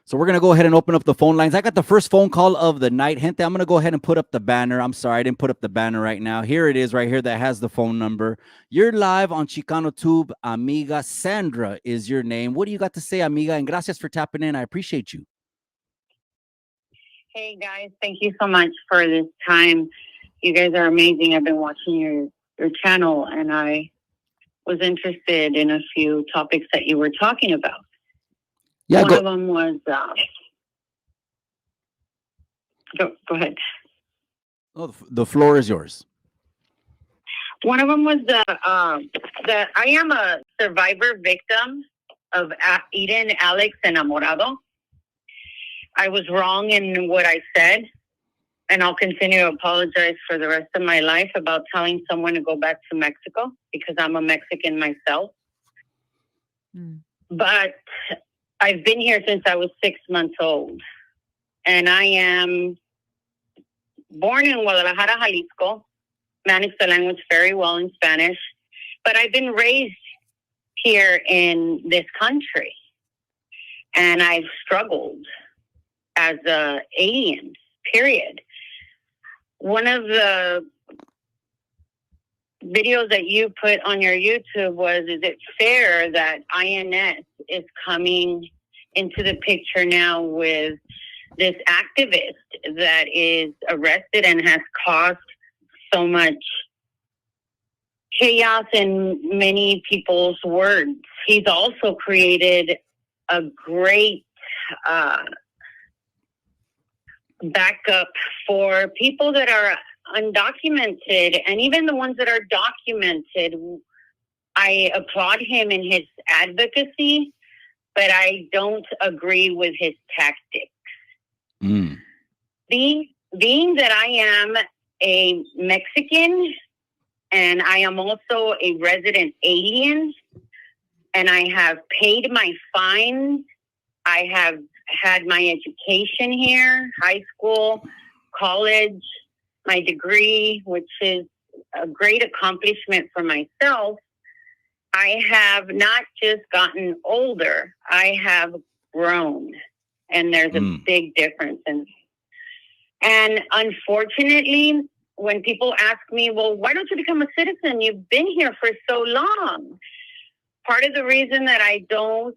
So we're going to go ahead and open up the phone lines. I got the first phone call of the night. Gente, I'm going to go ahead and put up the banner. I'm sorry, I didn't put up the banner right now. Here it is right here that has the phone number. You're live on Chicano Tube. Amiga Sandra is your name. What do you got to say, amiga? And gracias for tapping in. I appreciate you. Hey guys, thank you so much for this time. You guys are amazing. I've been watching your channel, and I was interested in a few topics that you were talking about. Yeah, One of them was go ahead. Oh, the floor is yours. One of them was that I am a survivor victim of Eden Alex enamorado. I was wrong in what I said, and I'll continue to apologize for the rest of my life about telling someone to go back to Mexico because I'm a Mexican myself. But I've been here since I was 6 months old, and I am born in Guadalajara, Jalisco, manage the language very well in Spanish, but I've been raised here in this country, and I've struggled as a alien, period. One of the videos that you put on your YouTube was, is it fair that INS is coming into the picture now with this activist that is arrested and has caused so much chaos in many people's words? He's also created a great backup for people that are undocumented, and even the ones that are documented. I applaud him in his advocacy, but I don't agree with his tactics. Being that I am a Mexican and I am also a resident alien, and I have paid my fines, I have had my education here, high school, college, my degree, which is a great accomplishment for myself. I have not just gotten older, I have grown. And there's a big difference. And unfortunately, when people ask me, well, why don't you become a citizen? You've been here for so long. Part of the reason that I don't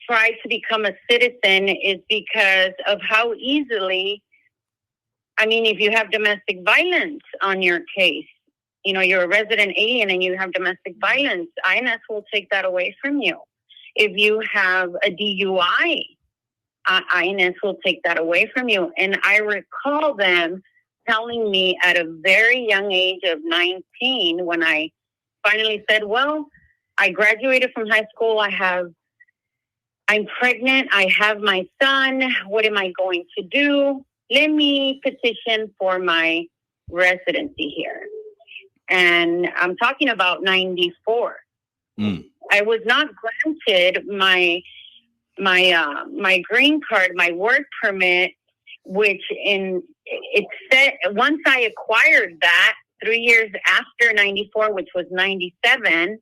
try to become a citizen is because of how easily, I mean, if you have domestic violence on your case, you know, you're a resident alien and you have domestic violence, INS will take that away from you. If you have a DUI, INS will take that away from you. And I recall them telling me at a very young age of 19, when I finally said, well, I graduated from high school, I'm pregnant, I have my son, what am I going to do? Let me petition for my residency here. And I'm talking about 94. I was not granted my green card, my work permit, which it said once I acquired that 3 years after 94, which was 97,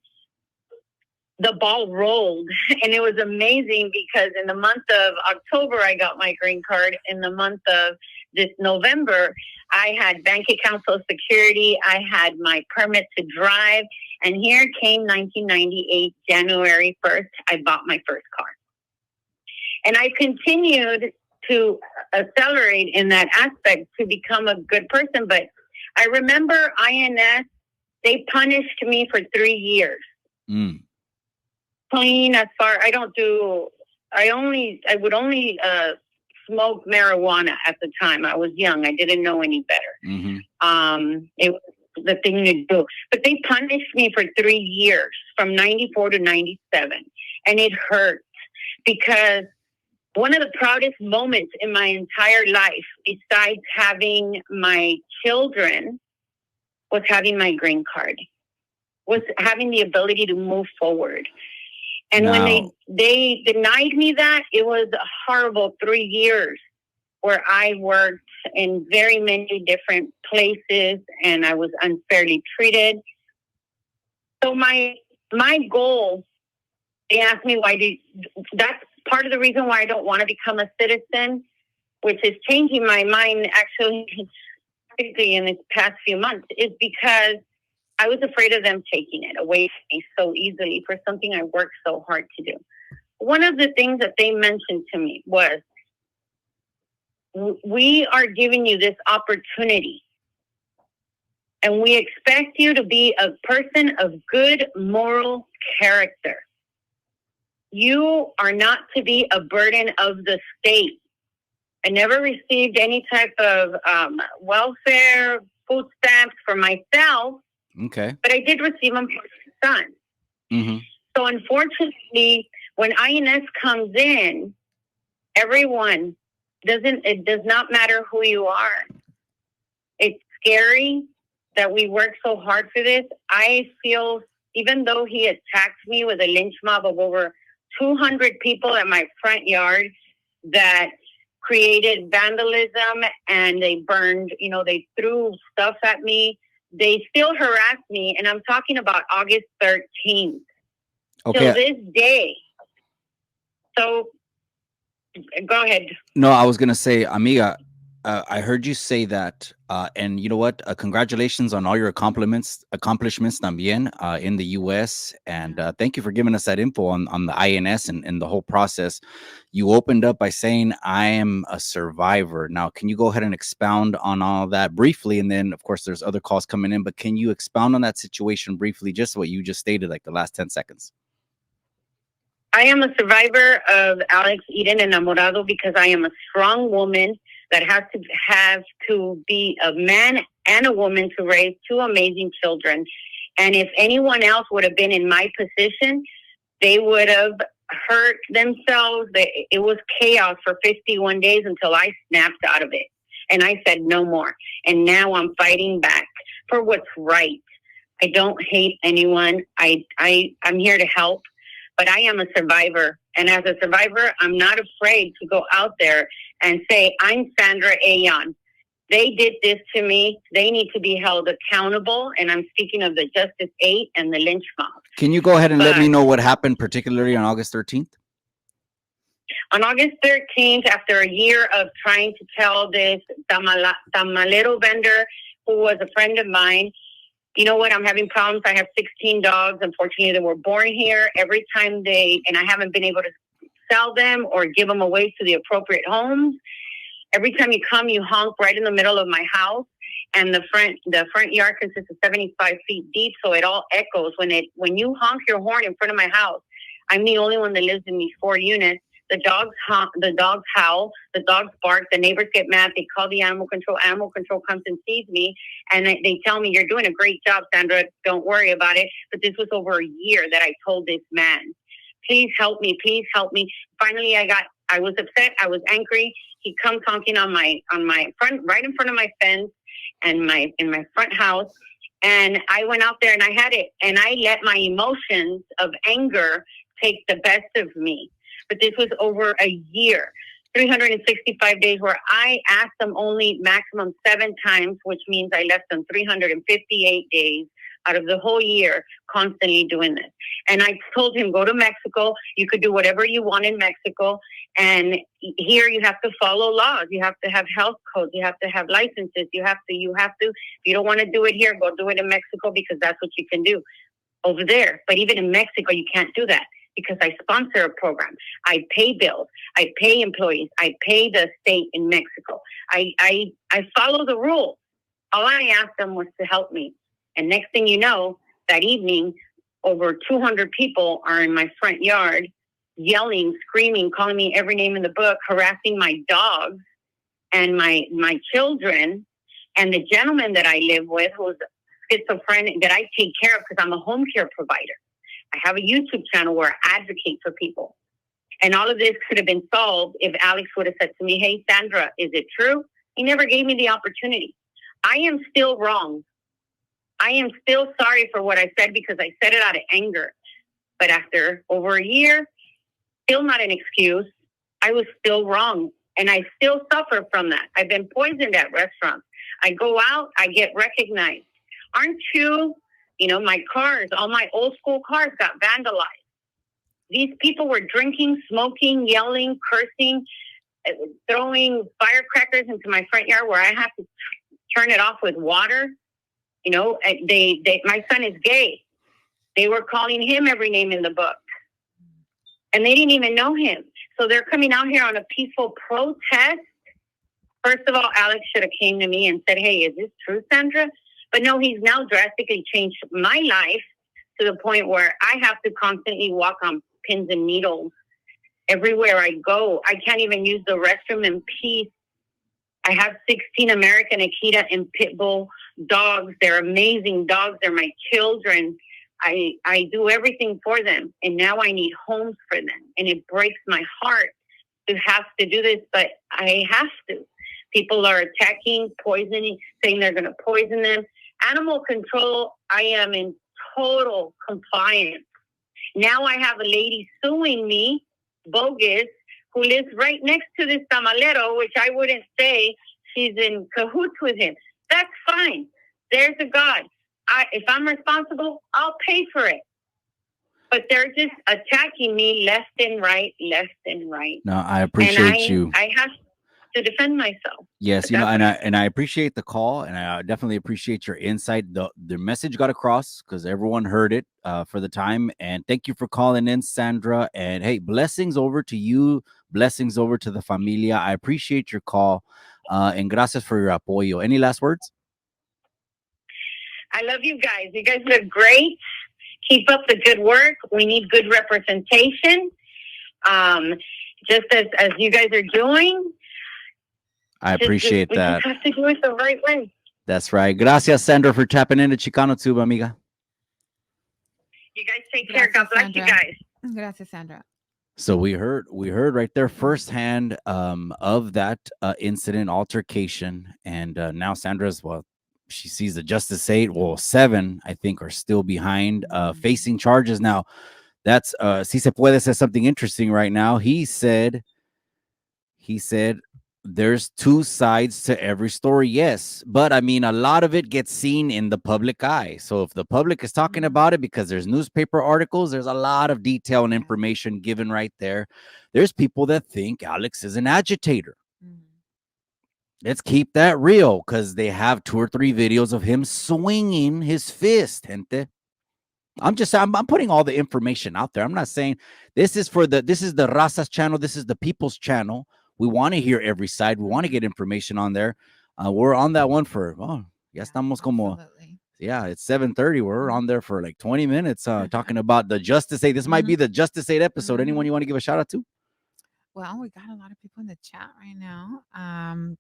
the ball rolled. And it was amazing because in the month of October, I got my green card. In the month of this November, I had bank account, Social Security. I had my permit to drive. And here came 1998, January 1st, I bought my first car. And I continued to accelerate in that aspect to become a good person. But I remember INS, they punished me for 3 years. Clean as far, I would only smoke marijuana at the time. I was young. I didn't know any better. It was the thing to do. But they punished me for 3 years, from 94 to 97. And it hurt because one of the proudest moments in my entire life, besides having my children, was having my green card, was having the ability to move forward. And when they denied me that, it was a horrible 3 years where I worked in very many different places and I was unfairly treated. So my goal they asked me that's part of the reason why I don't want to become a citizen, which is changing my mind actually in the past few months, is because I was afraid of them taking it away from me so easily for something I worked so hard to do. One of the things that they mentioned to me was, we are giving you this opportunity and we expect you to be a person of good moral character. You are not to be a burden of the state. I never received any type of welfare, food stamps for myself. Okay. But I did receive them for my son. Mm-hmm. So unfortunately, when INS comes in, it does not matter who you are. It's scary that we work so hard for this. I feel, even though he attacked me with a lynch mob of over 200 people at my front yard that created vandalism, and they burned, they threw stuff at me. They still harassed me, and I'm talking about August 13th. Okay. Till this day. So, go ahead. No, I was gonna say, amiga, I heard you say that, and you know what? Congratulations on all your accomplishments también in the U.S. And thank you for giving us that info on the INS and the whole process. You opened up by saying, "I am a survivor." Now, can you go ahead and expound on all that briefly? And then, of course, there's other calls coming in, but can you expound on that situation briefly, just what you just stated, like the last 10 seconds? I am a survivor of Alex Eden enamorado because I am a strong woman that has to be a man and a woman to raise two amazing children. And if anyone else would have been in my position, they would have hurt themselves. It was chaos for 51 days until I snapped out of it. And I said no more. And now I'm fighting back for what's right. I don't hate anyone. I'm here to help. But I am a survivor. And as a survivor, I'm not afraid to go out there and say, I'm Sandra Ayon. They did this to me. They need to be held accountable. And I'm speaking of the Justice 8 and the lynch mob. Can you go ahead and let me know what happened, particularly on August 13th? On August 13th, after a year of trying to tell this tamalero vendor, who was a friend of mine, you know what, I'm having problems. I have 16 dogs. Unfortunately, they were born here. Every time and I haven't been able to sell them or give them away to the appropriate homes. Every time you come, you honk right in the middle of my house. And the front yard consists of 75 feet deep, so it all echoes. When you honk your horn in front of my house, I'm the only one that lives in these 4 units. The dogs honk, the dogs howl, the dogs bark, the neighbors get mad. They call the animal control. Animal control comes and sees me, and they tell me, you're doing a great job, Sandra. Don't worry about it. But this was over a year that I told this man, please help me, please help me. Finally, I was upset. I was angry. He comes honking on my front, right in front of my fence and in my front house. And I went out there and I had it. And I let my emotions of anger take the best of me. But this was over a year, 365 days, where I asked them only maximum 7 times, which means I left them 358 days out of the whole year constantly doing this. And I told him, go to Mexico. You could do whatever you want in Mexico. And here you have to follow laws. You have to have health codes. You have to have licenses. You have to, if you don't want to do it here, go do it in Mexico, because that's what you can do over there. But even in Mexico, you can't do that, because I sponsor a program. I pay bills. I pay employees. I pay the state in Mexico. I follow the rules. All I asked them was to help me. And next thing you know, that evening, over 200 people are in my front yard, yelling, screaming, calling me every name in the book, harassing my dogs and my children. And the gentleman that I live with, who's schizophrenic, that I take care of because I'm a home care provider. I have a YouTube channel where I advocate for people. And all of this could have been solved if Alex would have said to me, hey, Sandra, is it true? He never gave me the opportunity. I am still wrong. I am still sorry for what I said, because I said it out of anger. But after over a year, still not an excuse. I was still wrong. And I still suffer from that. I've been poisoned at restaurants. I go out, I get recognized. Aren't you? My cars, all my old school cars got vandalized. These people were drinking, smoking, yelling, cursing, throwing firecrackers into my front yard where I have to turn it off with water. You know, my son is gay. They were calling him every name in the book. And they didn't even know him. So they're coming out here on a peaceful protest. First of all, Alex should have came to me and said, hey, is this true, Sandra? But no, he's now drastically changed my life to the point where I have to constantly walk on pins and needles everywhere I go. I can't even use the restroom in peace. I have 16 American Akita and Pit Bull dogs. They're amazing dogs. They're my children. I do everything for them. And now I need homes for them. And it breaks my heart to have to do this, but I have to. People are attacking, poisoning, saying they're going to poison them. Animal control, I am in total compliance. Now I have a lady suing me, bogus, who lives right next to this tamalero, which I wouldn't say she's in cahoots with him. That's fine. There's a God. If I'm responsible, I'll pay for it. But they're just attacking me left and right, left and right. No, I appreciate you. I have to defend myself. Yes, you know, and I appreciate the call, and I definitely appreciate your insight. The message got across because everyone heard it for the time. And thank you for calling in, Sandra. And hey, blessings over to you, blessings over to the familia. I appreciate your call, and gracias for your apoyo. Any last words? I love you guys. You guys look great. Keep up the good work. We need good representation, just as you guys are doing. I appreciate that. We just have to do it the right way. That's right. Gracias, Sandra, for tapping into Chicano Tube, amiga. You guys take care. God bless Sandra. you guys. Gracias, Sandra. So we heard right there firsthand of that incident, altercation, and now Sandra's, well, she sees the Justice 8, well, 7, I think, are still behind, facing charges. Now, that's Si Se Puede says something interesting right now. He said there's two sides to every story. Yes, but I mean, a lot of it gets seen in the public eye. So if the public is talking about it because there's newspaper articles, there's a lot of detail and information given right there. There's people that think Alex is an agitator. Let's keep that real, because they have 2 or 3 videos of him swinging his fist, gente. I'm putting all the information out there. I'm not saying this is the Raza's channel. This is the people's channel. We want to hear every side. We want to get information on there. We're on that one for, ya estamos como, yeah, it's 7:30. We're on there for like 20 minutes talking about the Justice 8. This might be the Justice 8 episode. Anyone you want to give a shout out to? Well, we got a lot of people in the chat right now.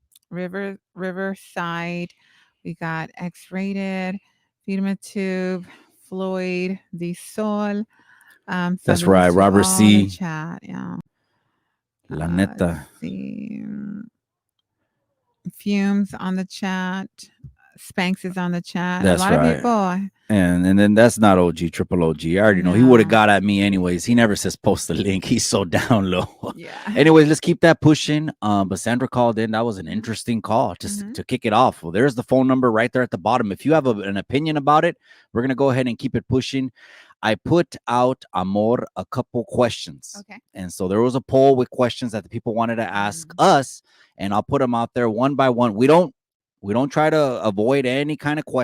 Riverside, we got X-Rated, Firma Tube, Floyd, The Sol. That's right, Robert C. Chat, yeah. La neta. Fumes on the chat. Spanx is on the chat. That's a lot of people. And then that's not OG, triple OG. I already know he would have got at me anyways. He never says post the link. He's so down low. Yeah. Anyways, let's keep that pushing. But Sandra called in. That was an interesting call just to kick it off. Well, there's the phone number right there at the bottom. If you have an opinion about it, we're gonna go ahead and keep it pushing. I put out, Amor, a couple questions. Okay. And so there was a poll with questions that the people wanted to ask us, and I'll put them out there one by one. We don't try to avoid any kind of question.